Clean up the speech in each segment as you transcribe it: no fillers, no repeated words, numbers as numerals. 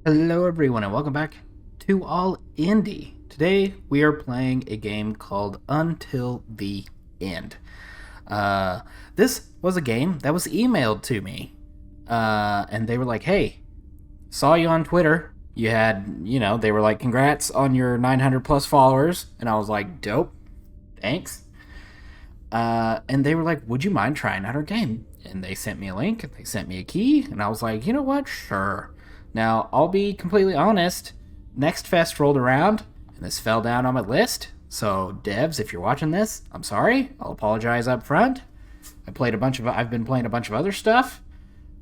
Hello everyone and welcome back to All Indie. Today we are playing a game called Until the End. This was a game that was emailed to me. And they were like, hey, saw you on Twitter. You had, they were like, congrats on your 900 plus followers. And I was like, dope, thanks. And they were like, would you mind trying out our game? And they sent me a link, they sent me a key, and I was like, you know what, sure. Now, I'll be completely honest, Next Fest rolled around, and this fell down on my list. So, devs, if you're watching this, I'm sorry. I'll apologize up front. I've been playing a bunch of other stuff.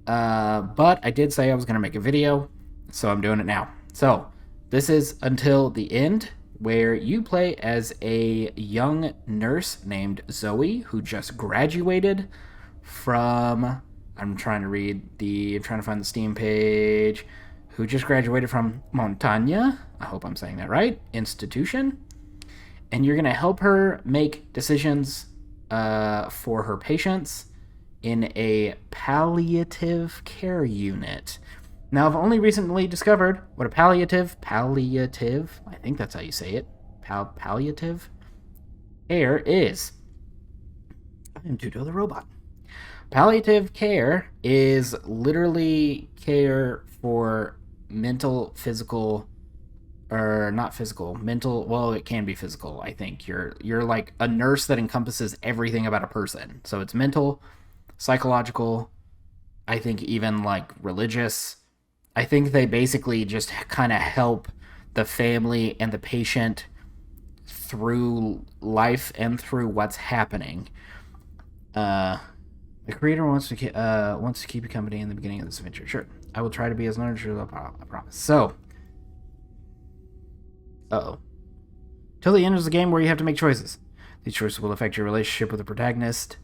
But I did say I was going to make a video, so I'm doing it now. So, this is Until the End, where you play as a young nurse named Zoe, who just graduated from... I'm trying to find the Steam page... who just graduated from Montagna, I hope I'm saying that right, institution. And you're going to help her make decisions for her patients in a palliative care unit. Now, I've only recently discovered what a palliative, I think that's how you say it, palliative care is. I am Tuto the robot. Palliative care is literally care for mental, physical, or not physical, mental, well, it can be physical, I think. You're like a nurse that encompasses everything about a person. So it's mental, psychological, I think even like religious. I think they basically just kind of help the family and the patient through life and through what's happening. The creator wants to keep you company in the beginning of this adventure. Sure. I will try to be as knowledgeable as I promise. So. Till the end is a game where you have to make choices. These choices will affect your relationship with the protagonists,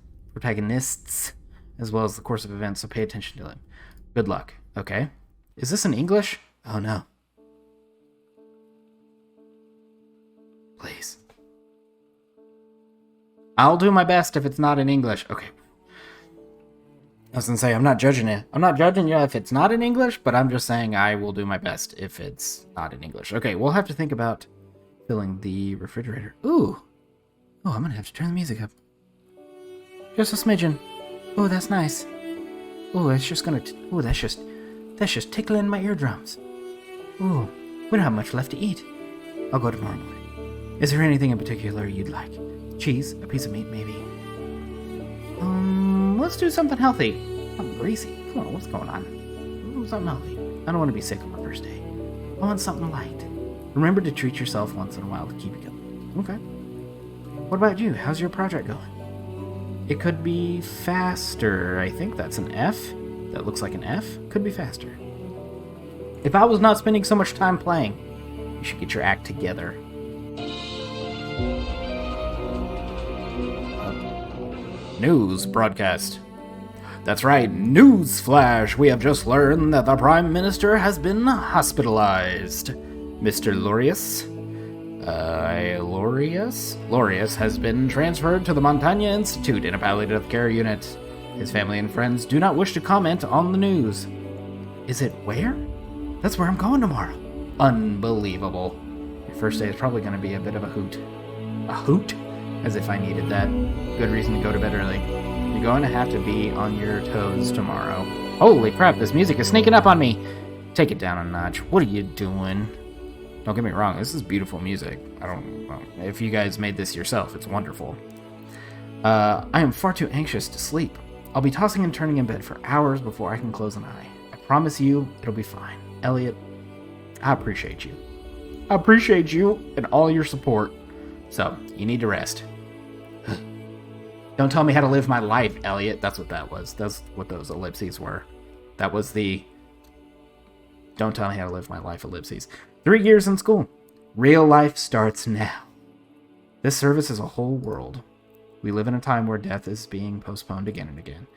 as well as the course of events, so pay attention to them. Good luck. Okay. Is this in English? Oh no. Please. I'll do my best if it's not in English. Okay. I was going to say, I'm not judging you. I'm not judging you if it's not in English, but I'm just saying I will do my best if it's not in English. Okay, we'll have to think about filling the refrigerator. Ooh. Oh, I'm going to have to turn the music up. Just a smidgen. Oh, that's nice. Oh, that's just going to... Oh, that's just tickling my eardrums. Oh, we don't have much left to eat. I'll go tomorrow morning. Is there anything in particular you'd like? Cheese? A piece of meat, maybe? Let's do something healthy. I'm greasy. Come on, what's going on? Something healthy. I don't want to be sick on my first day. I want something light. Remember to treat yourself once in a while to keep you going. Okay. What about you? How's your project going? It could be faster. I think that's an F. That looks like an F. Could be faster. If I was not spending so much time playing, you should get your act together. News broadcast. That's right, news flash. We have just learned that the Prime Minister has been hospitalized. Mr. Lorius has been transferred to the Montagna Institute in a palliative care unit. His family and friends do not wish to comment on the news. Is it where? That's where I'm going tomorrow. Unbelievable. Your first day is probably going to be a bit of a hoot. A hoot? As if I needed that. Good reason to go to bed early. You're going to have to be on your toes tomorrow. Holy crap, this music is sneaking up on me! Take it down a notch. What are you doing? Don't get me wrong, this is beautiful music. If you guys made this yourself, it's wonderful. I am far too anxious to sleep. I'll be tossing and turning in bed for hours before I can close an eye. I promise you, it'll be fine. Elliot, I appreciate you. I appreciate you and all your support. So, you need to rest. Don't tell me how to live my life, Elliot. That's what that was. That's what those ellipses were. That was the... Don't tell me how to live my life ellipses. 3 years in school. Real life starts now. This service is a whole world. We live in a time where death is being postponed again and again.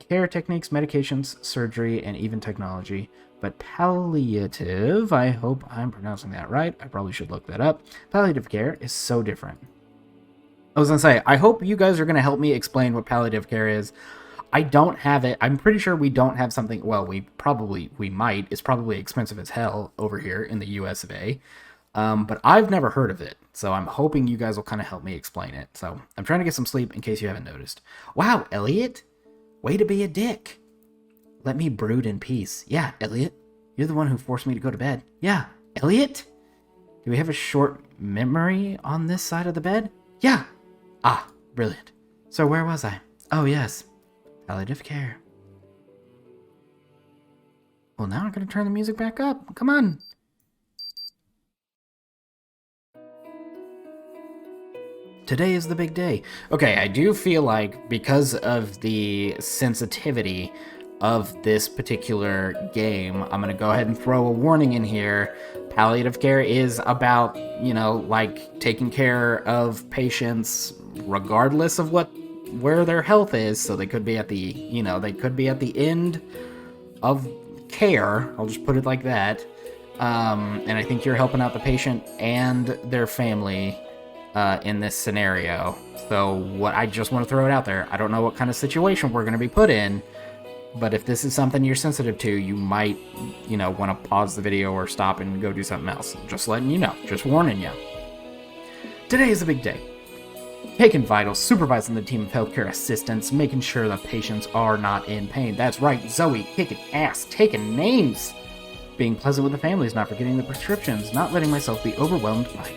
Care techniques, medications, surgery, and even technology. But palliative, I hope I'm pronouncing that right. I probably should look that up. Palliative care is so different. I was going to say, I hope you guys are going to help me explain what palliative care is. I don't have it. I'm pretty sure we don't have something. Well, we might. It's probably expensive as hell over here in the US of A. But I've never heard of it. So I'm hoping you guys will kind of help me explain it. So I'm trying to get some sleep in case you haven't noticed. Wow, Elliot. Way to be a dick. Let me brood in peace. Yeah, Elliot. You're the one who forced me to go to bed. Yeah, Elliot. Do we have a short memory on this side of the bed? Yeah. Ah, brilliant. So where was I? Oh, yes. Palliative care. Well, now I'm going to turn the music back up. Come on. Today is the big day. Okay, I do feel like because of the sensitivity of this particular game, I'm going to go ahead and throw a warning in here. Palliative care is about, you know, like taking care of patients regardless of where their health is. So they could be at the, you know, they could be at the end of care. I'll just put it like that. And I think you're helping out the patient and their family in this scenario. So I just want to throw it out there. I don't know what kind of situation we're going to be put in, but if this is something you're sensitive to, you might, you know, want to pause the video or stop and go do something else. Just letting you know. Just warning you. Today is a big day. Taking vitals, supervising the team of healthcare assistants, making sure the patients are not in pain. That's right, Zoe, kicking ass, taking names. Being pleasant with the families, not forgetting the prescriptions, not letting myself be overwhelmed by.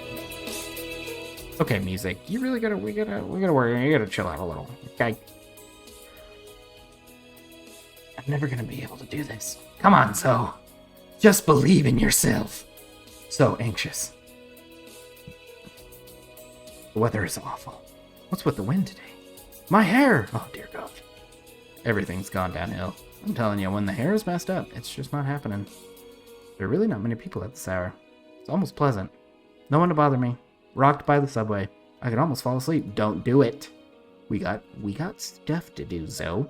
Okay, music. You really gotta, we gotta worry. You gotta chill out a little, okay? I'm never gonna be able to do this. Come on, Zoe. Just believe in yourself. So anxious. The weather is awful. What's with the wind today? My hair! Oh, dear God. Everything's gone downhill. I'm telling you, when the hair is messed up, it's just not happening. There are really not many people at this hour. It's almost pleasant. No one to bother me. Rocked by the subway. I could almost fall asleep. Don't do it. We got stuff to do, Zoe.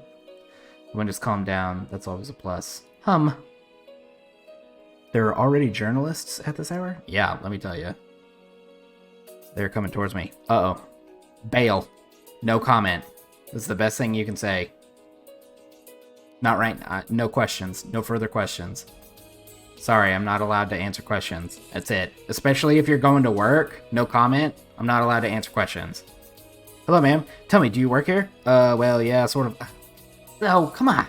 When just calm down, that's always a plus. There are already journalists at this hour? Yeah, let me tell you. They're coming towards me. Uh-oh. Bail. No comment. This is the best thing you can say. Not right. No questions. No further questions. Sorry, I'm not allowed to answer questions. That's it. Especially if you're going to work. No comment. I'm not allowed to answer questions. Hello, ma'am. Tell me, do you work here? Well, yeah, sort of. No, come on.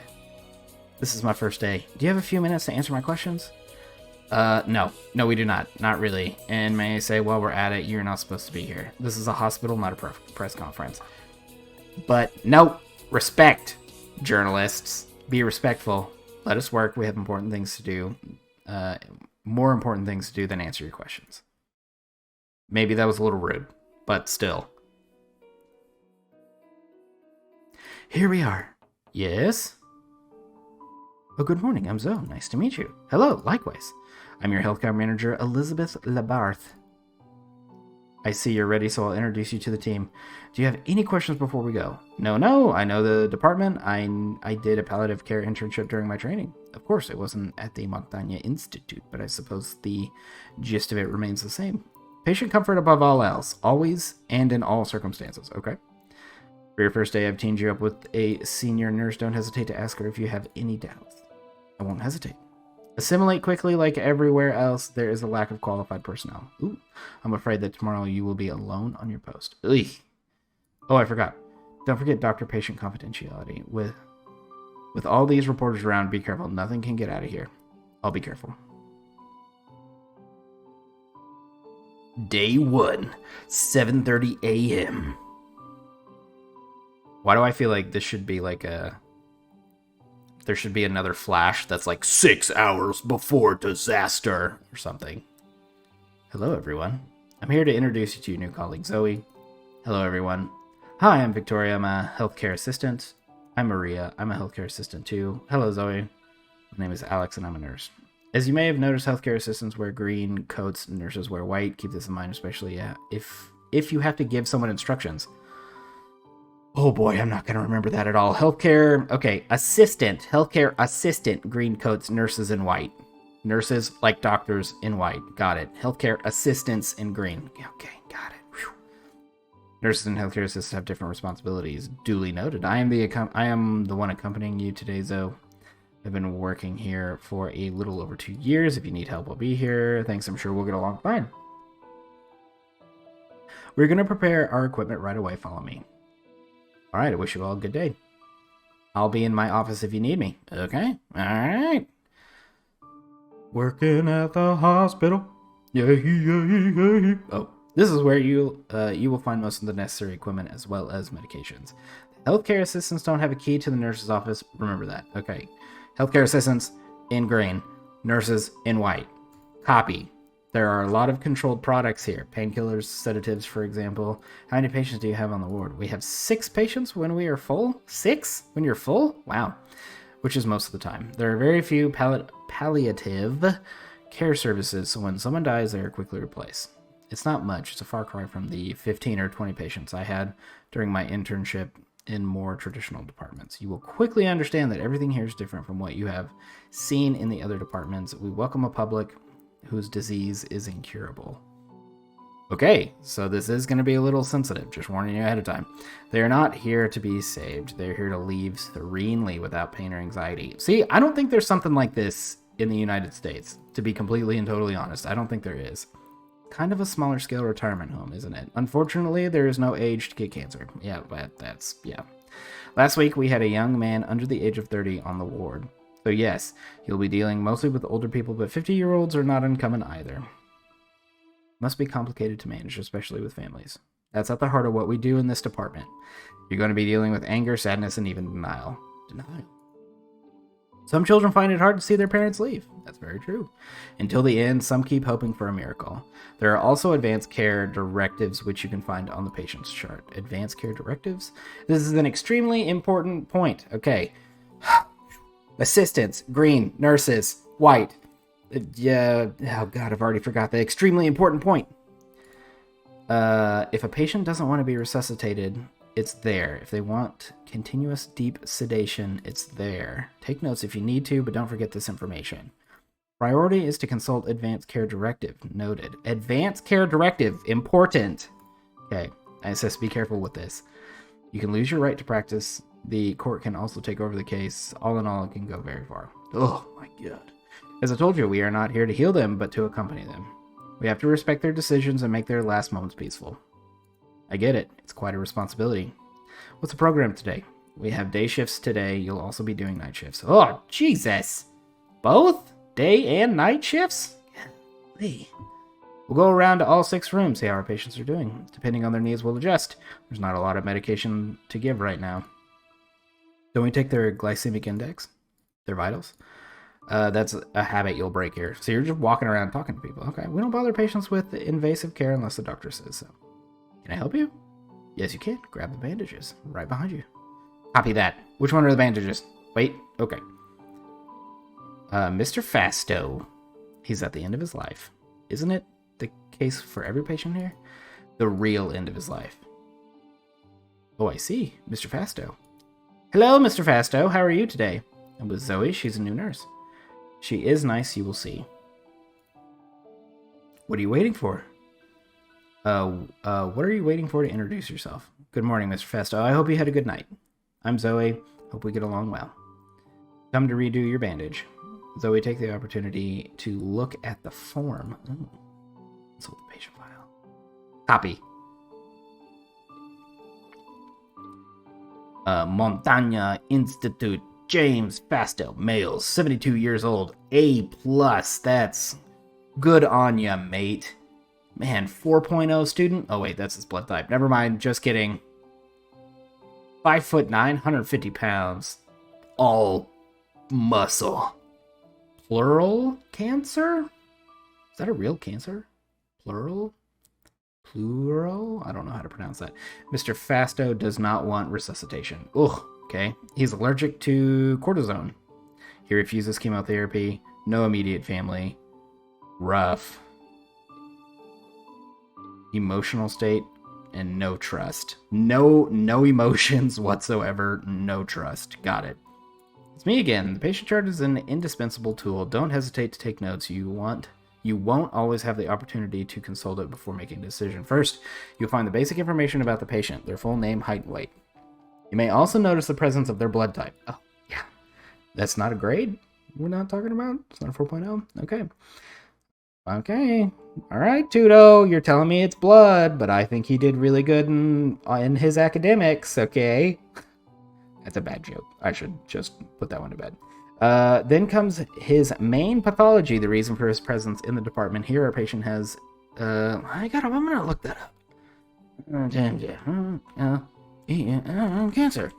This is my first day. Do you have a few minutes to answer my questions? No. No, we do not. Not really. And may I say, while we're at it, you're not supposed to be here. This is a hospital, not a press conference. But, no. Respect, journalists. Be respectful. Let us work. We have important things to do. More important things to do than answer your questions. Maybe that was a little rude, but still. Here we are. Yes? Oh, good morning. I'm Zoe. Nice to meet you. Hello, likewise. I'm your healthcare manager, Elizabeth Labarth. I see you're ready, so I'll introduce you to the team. Do you have any questions before we go? No. I know the department. I did a palliative care internship during my training. Of course, it wasn't at the Montagne Institute, but I suppose the gist of it remains the same. Patient comfort above all else, always and in all circumstances, okay? For your first day, I've teamed you up with a senior nurse. Don't hesitate to ask her if you have any doubts. I won't hesitate. Assimilate quickly like everywhere else. There is a lack of qualified personnel. Ooh, I'm afraid that tomorrow you will be alone on your post. Ugh. Oh, I forgot. Don't forget doctor-patient confidentiality. With all these reporters around, be careful. Nothing can get out of here. I'll be careful. Day 1, 7:30 a.m. Why do I feel like this should be like a... There should be another flash that's like 6 hours before disaster or something. Hello, everyone. I'm here to introduce you to your new colleague, Zoe. Hello, everyone. Hi, I'm Victoria. I'm a healthcare assistant. I'm Maria. I'm a healthcare assistant, too. Hello, Zoe. My name is Alex, and I'm a nurse. As you may have noticed, healthcare assistants wear green coats, and nurses wear white. Keep this in mind, especially if you have to give someone instructions. Oh boy, I'm not going to remember that at all. Healthcare assistant, green coats, nurses in white. Nurses, like doctors, in white. Got it. Healthcare assistants in green. Okay, got it. Whew. Nurses and healthcare assistants have different responsibilities. Duly noted. I am the one accompanying you today, Zoe. I've been working here for a little over 2 years. If you need help, I'll be here. Thanks, I'm sure we'll get along fine. We're going to prepare our equipment right away. Follow me. All right, I wish you all a good day. I'll be in my office if you need me. Okay? All right. Working at the hospital. Yeah. Oh, this is where you will find most of the necessary equipment as well as medications. Healthcare assistants don't have a key to the nurse's office. Remember that. Okay. Healthcare assistants in green. Nurses in white. Copy. There are a lot of controlled products here. Painkillers, sedatives, for example. How many patients do you have on the ward? We have 6 patients when we are full? 6 when you're full? Wow. Which is most of the time. There are very few palliative care services, so when someone dies, they are quickly replaced. It's not much. It's a far cry from the 15 or 20 patients I had during my internship in more traditional departments. You will quickly understand that everything here is different from what you have seen in the other departments. We welcome a public whose disease is incurable. Okay, so this is going to be a little sensitive, just warning you ahead of time. They are not here to be saved. They're here to leave serenely without pain or anxiety. See, I don't think there's something like this in the United States, to be completely and totally honest. I don't think there is. Kind of a smaller scale retirement home, isn't it? Unfortunately, there is no age to get cancer. Yeah, but yeah. Last week, we had a young man under the age of 30 on the ward. So yes, you'll be dealing mostly with older people, but 50-year-olds are not uncommon either. Must be complicated to manage, especially with families. That's at the heart of what we do in this department. You're going to be dealing with anger, sadness, and even denial. Some children find it hard to see their parents leave. That's very true. Until the end, some keep hoping for a miracle. There are also advanced care directives, which you can find on the patient's chart. Advanced care directives? This is an extremely important point. Okay. Assistants, green. Nurses, white. Yeah. Oh, God, I've already forgot the extremely important point. If a patient doesn't want to be resuscitated, it's there. If they want continuous deep sedation, it's there. Take notes if you need to, but don't forget this information. Priority is to consult Advanced Care Directive. Noted. Advanced Care Directive. Important. Okay. It says be careful with this. You can lose your right to practice. The court can also take over the case. All in all, it can go very far. Oh, my God. As I told you, we are not here to heal them, but to accompany them. We have to respect their decisions and make their last moments peaceful. I get it. It's quite a responsibility. What's the program today? We have day shifts today. You'll also be doing night shifts. Oh, Jesus. Both? Day and night shifts? Golly. We'll go around to all 6 rooms, see how our patients are doing. Depending on their needs, we'll adjust. There's not a lot of medication to give right now. Don't we take their glycemic index? Their vitals? That's a habit you'll break here. So you're just walking around talking to people. Okay, we don't bother patients with invasive care unless the doctor says so. Can I help you? Yes, you can. Grab the bandages. Right behind you. Copy that. Which one are the bandages? Wait. Okay. Mr. Fasto. He's at the end of his life. Isn't it the case for every patient here? The real end of his life. Oh, I see. Mr. Fasto. Hello, Mr. Fasto. How are you today? I'm with Zoe. She's a new nurse. She is nice, you will see. What are you waiting for? What are you waiting for to introduce yourself? Good morning, Mr. Fasto. I hope you had a good night. I'm Zoe. Hope we get along well. Come to redo your bandage. Zoe, take the opportunity to look at the form. Consult the patient file. Copy. Montagna Institute. James Fasto, male, 72 years old, A+. That's good on ya, mate. Man, 4.0 student? Oh, wait, that's his blood type. Never mind, just kidding. 5'9", 150 pounds. All muscle. Plural cancer? Is that a real cancer? Plural? Plural? I don't know how to pronounce that. Mr. Fasto does not want resuscitation. Ugh. Okay, he's allergic to cortisone. He refuses chemotherapy. No immediate family. Rough. Emotional state and no trust. No emotions whatsoever. No trust. Got it. It's me again. The patient chart is an indispensable tool. Don't hesitate to take notes. You want You won't always have the opportunity to consult it before making a decision. First, you'll find the basic information about the patient, their full name, height, and weight. You may also notice the presence of their blood type. Oh, yeah. That's not a grade we're not talking about? It's not a 4.0? Okay. Okay. All right, Tudo, you're telling me it's blood, but I think he did really good in his academics, okay? That's a bad joke. I should just put that one to bed. Then comes his main pathology, the reason for his presence in the department. Here, our patient has... I'm gonna look that up. Cancer.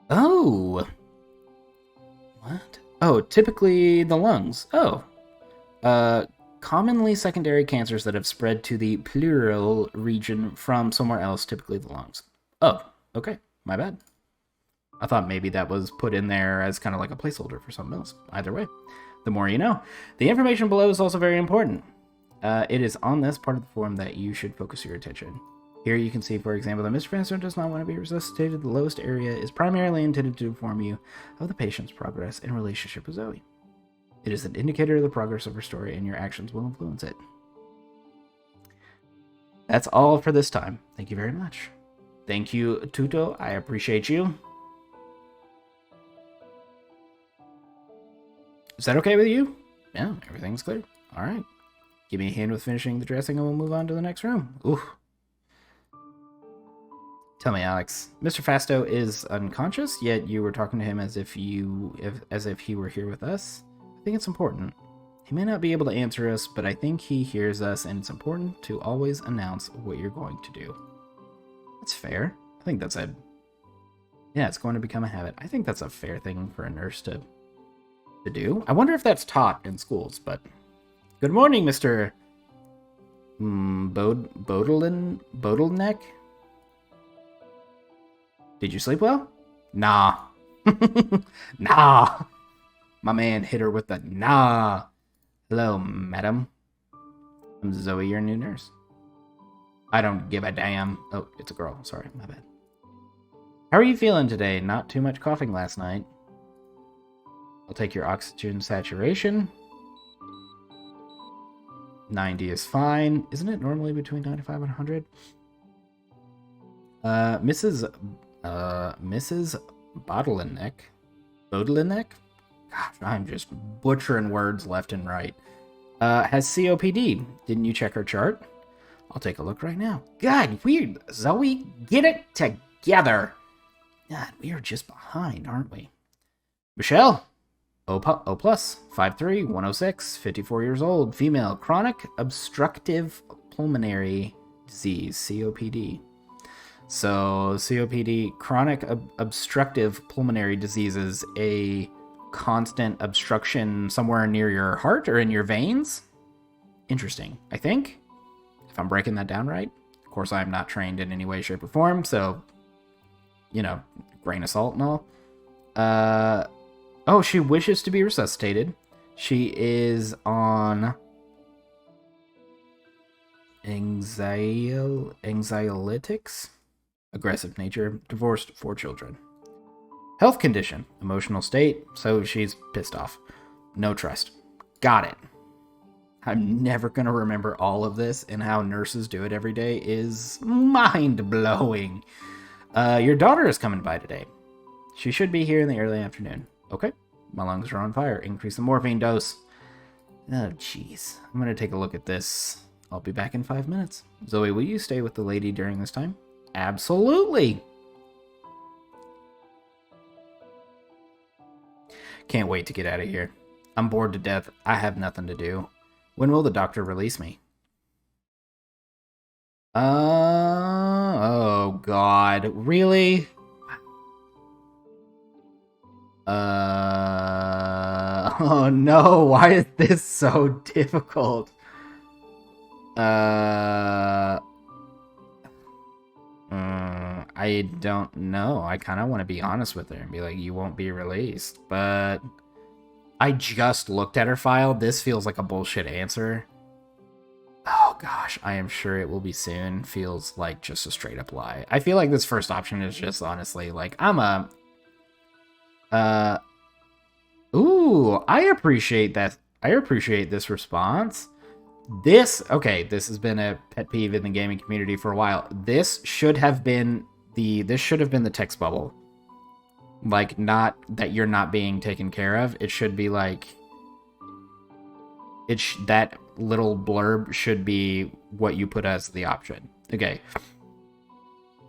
Oh. What? Oh, typically the lungs. Oh. Commonly secondary cancers that have spread to the pleural region from somewhere else, typically the lungs. Oh, okay. My bad. I thought maybe that was put in there as kind of like a placeholder for something else. Either way, the more you know. The information below is also very important. It is on this part of the form that you should focus your attention. Here you can see, for example, that Mr. Franson does not want to be resuscitated. The lowest area is primarily intended to inform you of the patient's progress in relationship with Zoe. It is an indicator of the progress of her story, and your actions will influence it. That's all for this time. Thank you very much. Thank you, Tuto. I appreciate you. Is that okay with you? Yeah, everything's clear. All right. Give me a hand with finishing the dressing, and we'll move on to the next room. Ooh. Tell me, Alex. Mr. Fasto is unconscious, yet you were talking to him as if he were here with us. I think it's important. He may not be able to answer us, but I think he hears us, and it's important to always announce what you're going to do. That's fair. I think that's a... Yeah, it's going to become a habit. I think that's a fair thing for a nurse to do. I wonder if that's taught in schools, but... Good morning, Mr. Bottleneck? Did you sleep well? Nah. Nah. My man hit her with the nah. Hello, madam. I'm Zoe, your new nurse. I don't give a damn. Oh, it's a girl. Sorry, my bad. How are you feeling today? Not too much coughing last night. I'll take your oxygen saturation. 90 is fine. Isn't it normally between 95 and 100? Mrs. Bottleneck? Gosh, I'm just butchering words left and right. Has COPD. Didn't you check her chart? I'll take a look right now. God, weird. Zoe, get it together. God, we are just behind, aren't we? Michelle. O+, 5'3", 106, 54 years old, female, chronic obstructive pulmonary disease, COPD. So, COPD, chronic obstructive pulmonary disease, is a constant obstruction somewhere near your heart or in your veins? Interesting, I think, if I'm breaking that down right. Of course, I'm not trained in any way, shape, or form, so, you know, grain of salt and all. Oh, she wishes to be resuscitated. She is on anxiolytics, aggressive nature, divorced, 4 children. Health condition, emotional state, so she's pissed off. No trust. Got it. I'm never going to remember all of this, and how nurses do it every day is mind-blowing. Your daughter is coming by today. She should be here in the early afternoon. Okay, my lungs are on fire. Increase the morphine dose. Oh, jeez. I'm going to take a look at this. I'll be back in 5 minutes. Zoe, will you stay with the lady during this time? Absolutely. Can't wait to get out of here. I'm bored to death. I have nothing to do. When will the doctor release me? Oh, God. Really? Oh no, why is this so difficult? I don't know. I kind of want to be honest with her and be like, you won't be released, but I just looked at her file. This feels like a bullshit answer. Oh gosh, I am sure it will be soon. Feels like just a straight up lie. I feel like this first option is just honestly like, Ooh, I appreciate that. I appreciate this response. This has been a pet peeve in the gaming community for a while. This should have been the text bubble. Like, not that you're not being taken care of. It should be like, that little blurb should be what you put as the option. Okay.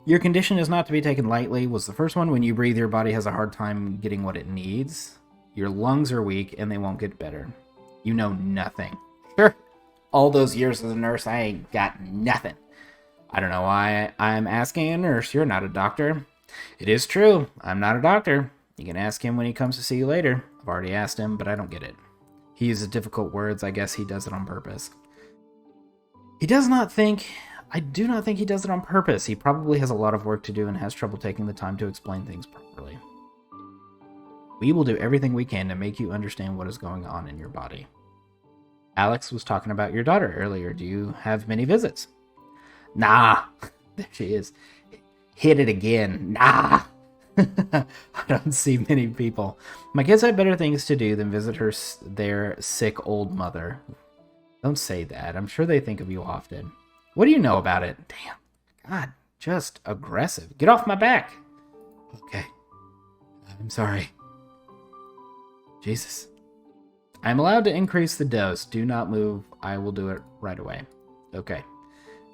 Your condition is not to be taken lightly was the first one. When you breathe, your body has a hard time getting what it needs. Your lungs are weak and they won't get better. You know nothing. Sure. All those years as a nurse, I ain't got nothing. I don't know why I'm asking a nurse. You're not a doctor. It is true. I'm not a doctor. You can ask him when he comes to see you later. I've already asked him, but I don't get it. He uses difficult words. I guess he does it on purpose. I do not think he does it on purpose. He probably has a lot of work to do and has trouble taking the time to explain things properly. We will do everything we can to make you understand what is going on in your body. Alex was talking about your daughter earlier. Do you have many visits? Nah. There she is. Hit it again. Nah. I don't see many people. My kids have better things to do than visit their sick old mother. Don't say that. I'm sure they think of you often. What do you know about it? Damn. God, just aggressive. Get off my back. Okay. I'm sorry. Jesus. I'm allowed to increase the dose. Do not move. I will do it right away. Okay.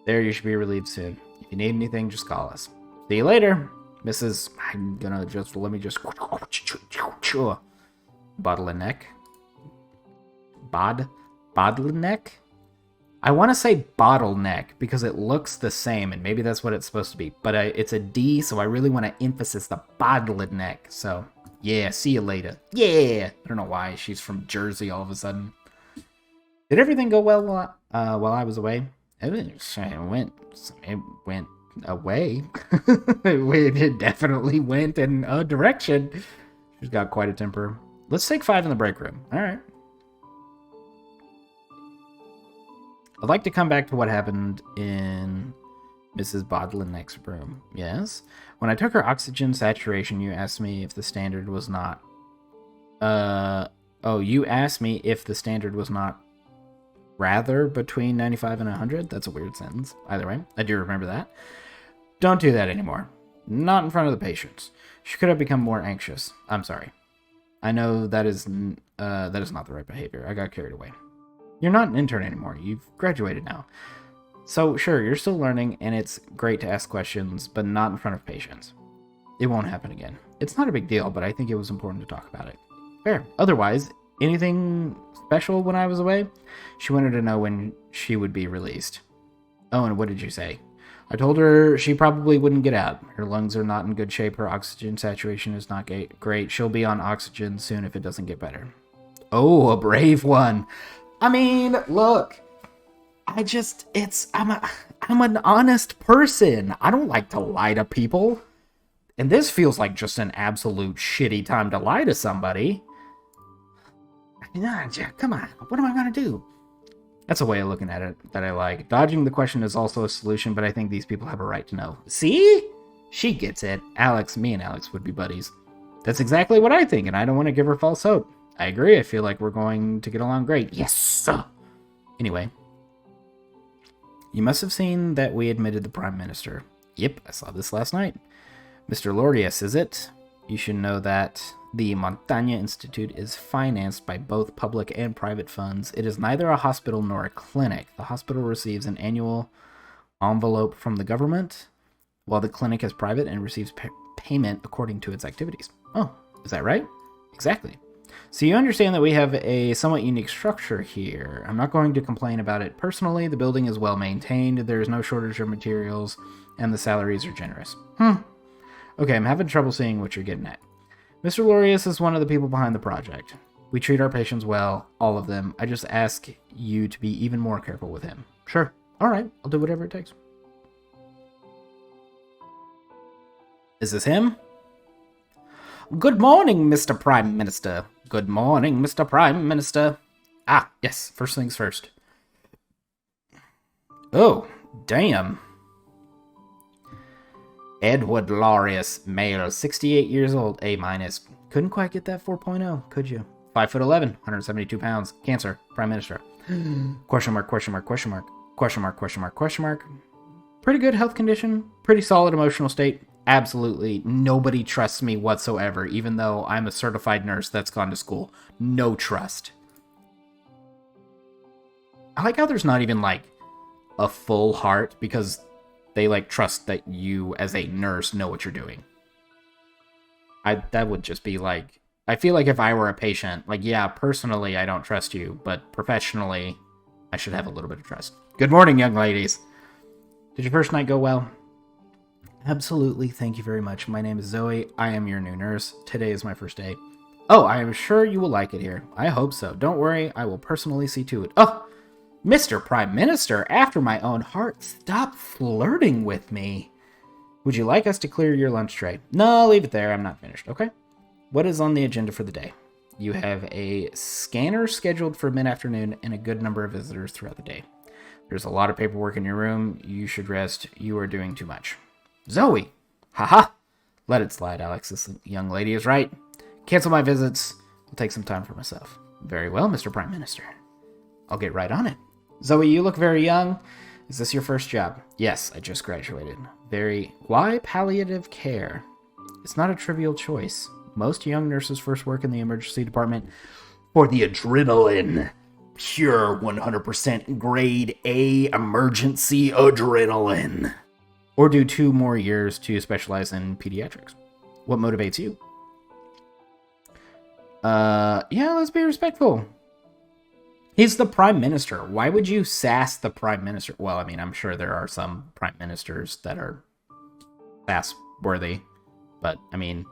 There, you should be relieved soon. If you need anything, just call us. See you later. Mrs. I'm gonna just, let me just... Bottleneck. Bottleneck? I want to say bottleneck because it looks the same, and maybe that's what it's supposed to be. But it's a D, so I really want to emphasize the bottleneck. So, yeah, see you later. Yeah! I don't know why she's from Jersey all of a sudden. Did everything go well while I was away? It went away. It definitely went in a direction. She's got quite a temper. Let's take 5 in the break room. All right. I'd like to come back to what happened in Mrs. Bodlinek's room. Yes? When I took her oxygen saturation, you asked me if the standard was not... you asked me if the standard was not rather between 95 and 100? That's a weird sentence. Either way, I do remember that. Don't do that anymore. Not in front of the patients. She could have become more anxious. I'm sorry. I know that is not the right behavior. I got carried away. You're not an intern anymore. You've graduated now. So, sure, you're still learning, and it's great to ask questions, but not in front of patients. It won't happen again. It's not a big deal, but I think it was important to talk about it. Fair. Otherwise, anything special when I was away? She wanted to know when she would be released. Oh, and what did you say? I told her she probably wouldn't get out. Her lungs are not in good shape. Her oxygen saturation is not great. She'll be on oxygen soon if it doesn't get better. Oh, a brave one. I mean, look, I'm an honest person. I don't like to lie to people. And this feels like just an absolute shitty time to lie to somebody. Come on, what am I going to do? That's a way of looking at it that I like. Dodging the question is also a solution, but I think these people have a right to know. See? She gets it. Me and Alex would be buddies. That's exactly what I think, and I don't want to give her false hope. I agree. I feel like we're going to get along great. Yes! Anyway. You must have seen that we admitted the Prime Minister. Yep, I saw this last night. Mr. Lordius, is it? You should know that the Montagna Institute is financed by both public and private funds. It is neither a hospital nor a clinic. The hospital receives an annual envelope from the government, while the clinic is private and receives payment according to its activities. Oh, is that right? Exactly. So you understand that we have a somewhat unique structure here. I'm not going to complain about it personally. The building is well maintained, there is no shortage of materials, and the salaries are generous. Okay, I'm having trouble seeing what you're getting at. Mr. Lorius is one of the people behind the project. We treat our patients well, all of them. I just ask you to be even more careful with him. Sure. All right, I'll do whatever it takes. Is this him? Good morning, Mr. Prime Minister. Good morning, Mr. Prime Minister. Ah, yes, first things first. Oh, damn. Edward Lorius, male, 68 years old, A-. Couldn't quite get that 4.0, could you? 5'11", 172 pounds, Cancer, Prime Minister. Question mark, question mark, question mark, question mark, question mark, question mark. Pretty good health condition, pretty solid emotional state. Absolutely nobody trusts me whatsoever, even though I'm a certified nurse that's gone to school. No trust. I like how there's not even, like, a full heart, because they, like, trust that you, as a nurse, know what you're doing. That would just be, like... I feel like if I were a patient, like, yeah, personally, I don't trust you, but professionally, I should have a little bit of trust. Good morning, young ladies. Did your first night go well? Absolutely, thank you very much. My name is Zoe. I am your new nurse. Today is my first day. Oh, I am sure you will like it here. I hope so. Don't worry, I will personally see to it. Oh, Mr. Prime Minister, after my own heart, stop flirting with me. Would you like us to clear your lunch tray? No, leave it there. I'm not finished, okay? What is on the agenda for the day? You have a scanner scheduled for mid-afternoon and a good number of visitors throughout the day. There's a lot of paperwork in your room. You should rest. You are doing too much. Zoe! Haha! Let it slide, Alex. This young lady is right. Cancel my visits. I'll take some time for myself. Very well, Mr. Prime Minister. I'll get right on it. Zoe, you look very young. Is this your first job? Yes, I just graduated. Why palliative care? It's not a trivial choice. Most young nurses first work in the emergency department for the adrenaline. Pure 100% grade A emergency adrenaline. Or do 2 more years to specialize in pediatrics. What motivates you? Yeah, let's be respectful. He's the Prime Minister. Why would you sass the Prime Minister? Well, I mean, I'm sure there are some Prime Ministers that are sass-worthy. But, I mean...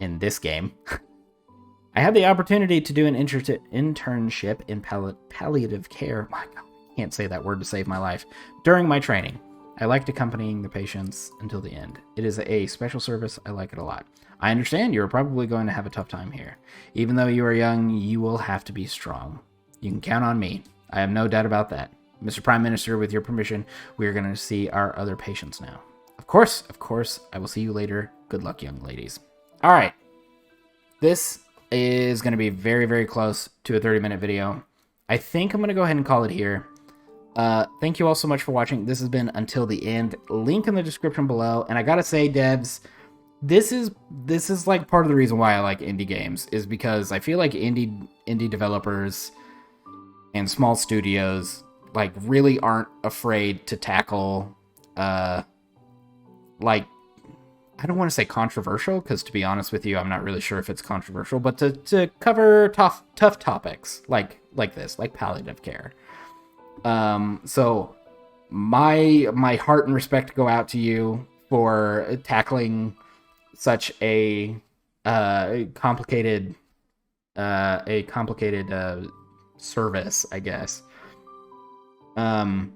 in this game. I had the opportunity to do an internship in palliative care. My God, I can't say that word to save my life. During my training, I liked accompanying the patients until the end. It is a special service. I like it a lot. I understand you are probably going to have a tough time here. Even though you are young, you will have to be strong. You can count on me. I have no doubt about that. Mr. Prime Minister, with your permission, we are going to see our other patients now. Of course. I will see you later. Good luck, young ladies. All right, this is going to be very, very close to a 30-minute video. I think I'm going to go ahead and call it here. Thank you all so much for watching. This has been Until the End. Link in the description below. And I got to say, devs, this is like part of the reason why I like indie games, is because I feel like indie developers and small studios like really aren't afraid to tackle like, I don't want to say controversial, because to be honest with you, I'm not really sure if it's controversial, but to cover tough topics like this, like palliative care. So my heart and respect go out to you for tackling such a complicated service, I guess. I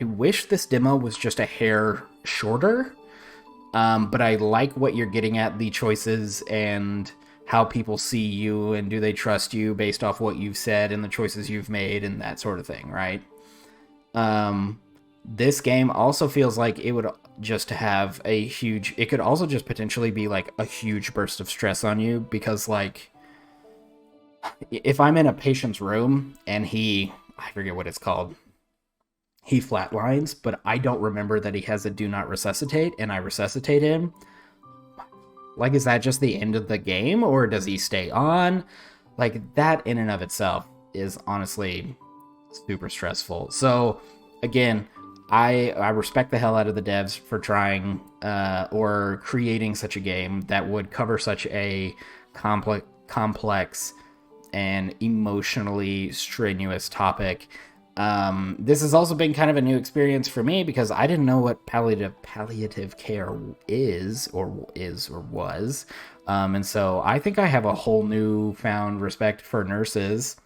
wish this demo was just a hair shorter, but I like what you're getting at, the choices and how people see you and do they trust you based off what you've said and the choices you've made and that sort of thing, right? This game also feels like it would just have a huge... It could also just potentially be like a huge burst of stress on you, because like if I'm in a patient's room and I forget what it's called, he flatlines, but I don't remember that he has a do not resuscitate, and I resuscitate him. Like, is that just the end of the game, or does he stay on? Like, that in and of itself is honestly super stressful. So, again, I respect the hell out of the devs for trying or creating such a game that would cover such a complex and emotionally strenuous topic. This has also been kind of a new experience for me, because I didn't know what palliative care is or was. And so I think I have a whole newfound respect for nurses.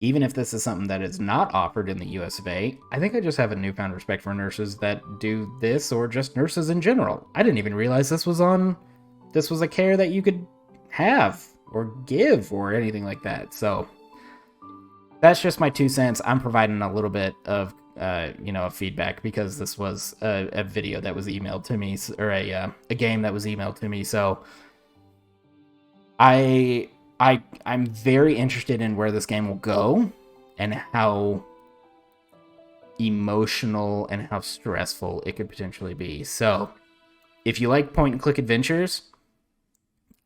Even if this is something that is not offered in the US of A, I think I just have a newfound respect for nurses that do this, or just nurses in general. I didn't even realize this was a care that you could have or give or anything like that. So that's just my 2 cents. I'm providing a little bit of a feedback, because this was a video that was emailed to me, or a game that was emailed to me. So I'm very interested in where this game will go and how emotional and how stressful it could potentially be. So if you like point and click adventures,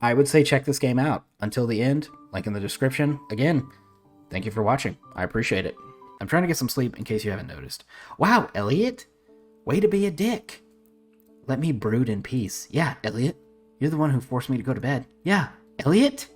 I would say check this game out. Until the End, link in the description. Again, thank you for watching. I appreciate it. I'm trying to get some sleep in case you haven't noticed. Wow, Elliot, way to be a dick. Let me brood in peace. Yeah, Elliot, you're the one who forced me to go to bed. Yeah, Elliot.